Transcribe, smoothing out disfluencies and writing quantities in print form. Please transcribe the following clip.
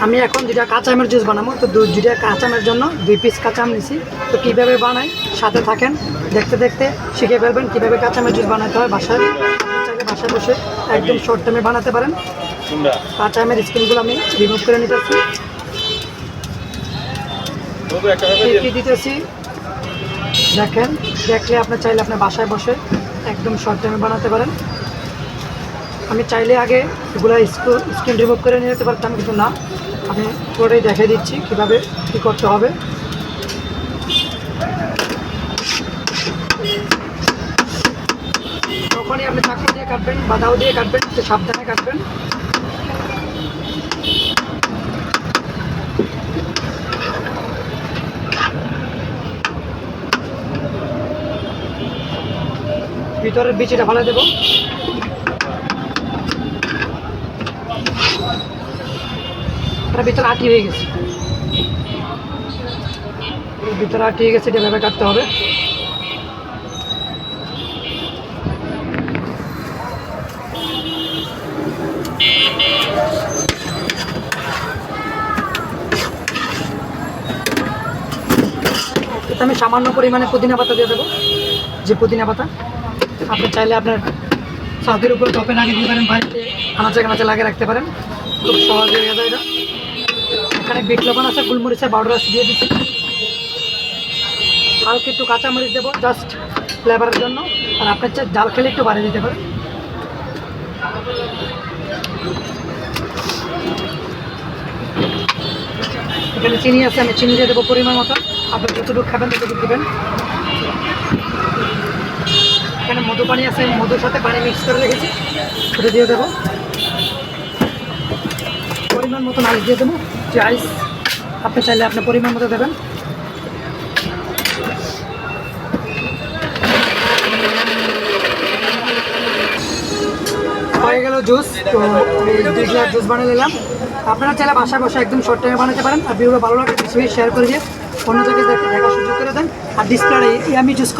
আমি এখন দুইটা কাঁচা আমের জুস বানাবো, তো দুইটা কাঁচা আমের জন্য 2 পিস কাঁচা আম নিছি। তো কীভাবে বানাই সাথে থাকেন, দেখতে দেখতে শিখে ফেলবেন কীভাবে কাঁচা আমের জুস বানাতে হয় বাসায়। চাইলে বাসায় বসে একদম শর্ট টাইমে বানাতে পারেন। কাঁচা আমের স্কিনগুলো আমি রিমুভ করে নিতেছি, দিতেছি। দেখেন, দেখলে আপনার চাইলে আপনার বাসায় বসে একদম শর্ট টাইমে বানাতে পারেন। আমি চাইলে আগে এগুলো স্কিন রিমুভ করে নিয়ে যেতে পারতাম, কিন্তু না, আমি পুরোটাই দেখিয়ে দিচ্ছি কীভাবে কী করতে হবে। তখনই আপনি চাকু দিয়ে কাটবেন বা দাও দিয়ে কাটবেন, একটু সাবধানে কাটবেন। ভিতরের বিচিটা ফেলে দেবো। ভিতরে আটি হয়ে গেছে, ভিতরে আটি হয়ে গেছে, এটা ভেবে কাটতে হবে। আমি সামান্য পরিমাণে পুদিনা পাতা দিয়ে দেবো, যে পুদিনা পাতা আপনি চাইলে আপনার ছাদের উপর টপে লাগিয়ে দিতে পারেন, বাড়িতে আনাচে কানাচে লাগিয়ে রাখতে পারেন, খুব সহজ হয়ে যায় এটা। এখানে বিট লবণ আছে, গোলমরিচের পাউডার আছে, দিয়ে দিচ্ছি। হালকা একটু কাঁচামরিচ দেবো জাস্ট ফ্লেভারের জন্য, আর আপনার চাই জাল খেলে একটু বাড়িয়ে দিতে পারেন। এখানে চিনি আছে, আমি চিনি দিয়ে দেবো পরিমাণ মতো, আপনি যতটুকু খাবেন ততটুকু দেবেন। এখানে মধু পানি আছে, মধুর সাথে পানি মিক্স করে রেখেছি, সেটা দিয়ে দেবো। পরিমাণ মতো আইস দিয়ে দেবো, যে আইস আপনি চাইলে আপনি পরিমাণ মতো দেবেন। হয়ে গেল জুস। তো এই 2 গ্লাস জুস বানিয়ে নিলাম। আপনারা চাইলে বাসায় বসে একদম শর্ট টাইমে বানাতে পারেন। আর ভিডিওটা ভালো লাগলে বেশি বেশি শেয়ার করে দিয়ে অন্য জায়গায় দেখার সুযোগ করে দেন। আর ডিসপ্লে আমি জুস